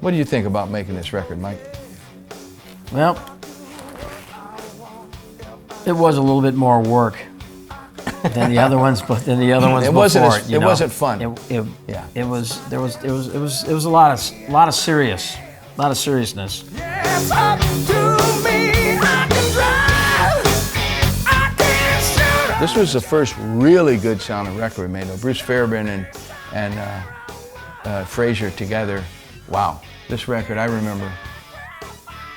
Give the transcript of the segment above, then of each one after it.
What do you think about making this record, Mike? Well, it was a little bit more work than the other ones, but than the other ones before. It wasn't fun. Yeah. It was a lot of seriousness. Yes, up to me, I can drive, I can shoot. This was the first really good sounding record we made. Bruce Fairbairn and Fraser together. Wow, this record, I remember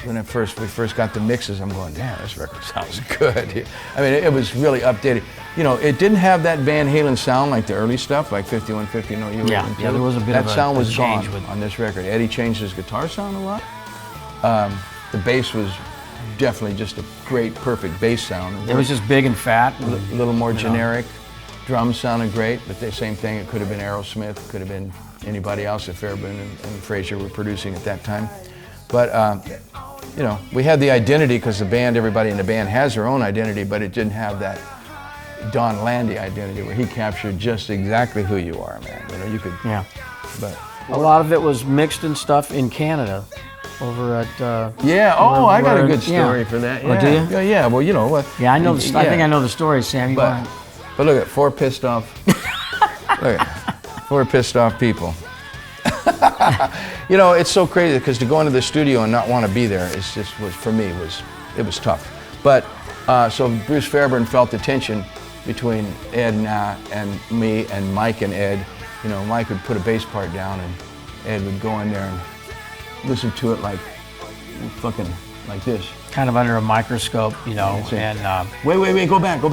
when we first got the mixes, I'm going, damn, this record sounds good. I mean, it was really updated. You know, it didn't have that Van Halen sound like the early stuff, like 5150, you know, Yeah, there was a bit that of a sound was change gone with on this record. Eddie changed his guitar sound a lot. The bass was definitely just a great, perfect bass sound. It was just big and fat. A little more generic. Drums sounded great, but the same thing. It could have been Aerosmith, could have been anybody else if Fairbairn and Fraser were producing at that time. But you know, we had the identity because the band, everybody in the band has their own identity, but it didn't have that Don Landy identity where he captured just exactly who you are, man. You know, you could. Yeah. But a lot of it was mixed and stuff in Canada, over at. Yeah. Oh, I got a good story for that. Yeah. Oh, do you? Yeah. Yeah. Well, you know what? Yeah, I know. I think I know the story, Sam. But look at 4 pissed off. Look at 4 pissed off people. You know, it's so crazy because to go into the studio and not want to be there, it's just for me it was tough. But so Bruce Fairbairn felt the tension between Ed and me and Mike and Ed. You know, Mike would put a bass part down and Ed would go in there and listen to it like fucking like this. Kind of under a microscope, you know. And wait, go back.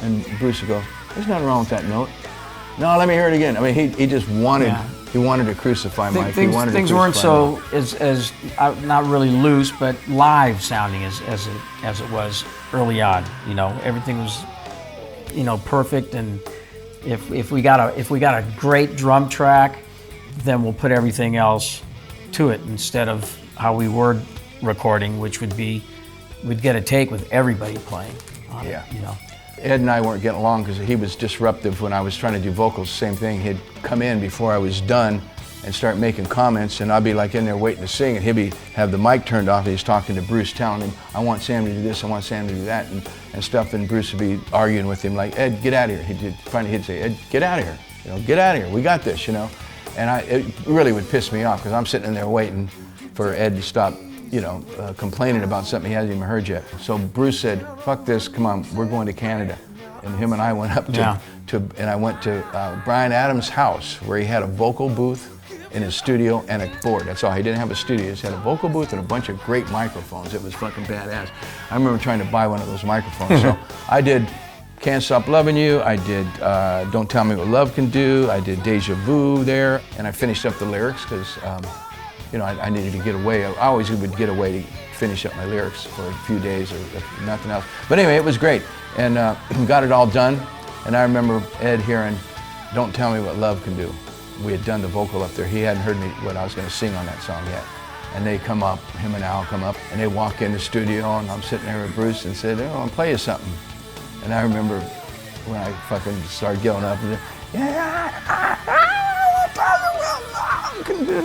And Bruce would go, "There's nothing wrong with that note. No, let me hear it again." I mean, he just wanted. Yeah. He wanted to crucify Mike. Things weren't so as not really loose, but live sounding as it was early on. You know, everything was, you know, perfect. And if we got a great drum track, then we'll put everything else to it instead of how we were recording, which would be we'd get a take with everybody playing on it. You know. Ed and I weren't getting along because he was disruptive when I was trying to do vocals. Same thing, he'd come in before I was done and start making comments, and I'd be like in there waiting to sing, and he'd have the mic turned off, and he's talking to Bruce, telling him, "I want Sam to do this, I want Sam to do that," and stuff, and Bruce would be arguing with him like, "Ed, get out of here." He'd say, "Ed, get out of here, you know, get out of here, we got this, you know." And it really would piss me off because I'm sitting in there waiting for Ed to stop, you know, complaining about something he hasn't even heard yet. So Bruce said, "Fuck this, come on, we're going to Canada." And him and I went up and I went to Bryan Adams' house where he had a vocal booth in his studio and a board. That's all. He didn't have a studio. He just had a vocal booth and a bunch of great microphones. It was fucking badass. I remember trying to buy one of those microphones. So I did Can't Stop Loving You. I did Don't Tell Me What Love Can Do. I did Deja Vu there. And I finished up the lyrics because, you know, I needed to get away. I always would get away to finish up my lyrics for a few days or nothing else. But anyway, it was great. And got it all done. And I remember Ed hearing Don't Tell Me What Love Can Do. We had done the vocal up there. He hadn't heard what I was going to sing on that song yet. And they come up, him and Al come up, and they walk in the studio, and I'm sitting there with Bruce and said, "Oh, I'll play you something." And I remember when I fucking started yelling up, and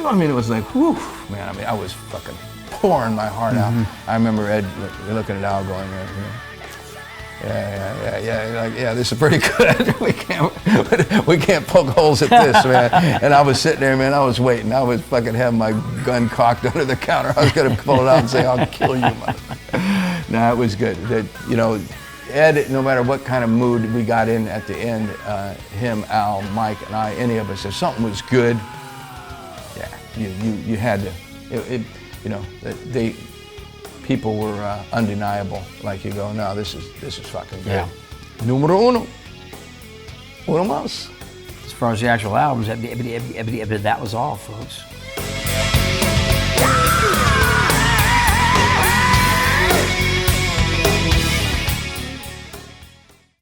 I mean, it was like, whew, man. I mean, I was fucking pouring my heart out. I remember Ed looking at Al going, yeah, this is pretty good. we can't poke holes at this, man. And I was sitting there, man, I was waiting. I was fucking having my gun cocked under the counter. I was gonna pull it out and say, "I'll kill you, motherfucker." No, it was good. You know, Ed, no matter what kind of mood we got in at the end, him, Al, Mike, and I, any of us, if something was good, yeah, you had to, you know, people were undeniable. Like you go, no, this is fucking good. Yeah. Numero uno. Uno más. As far as the actual albums, that was all, folks.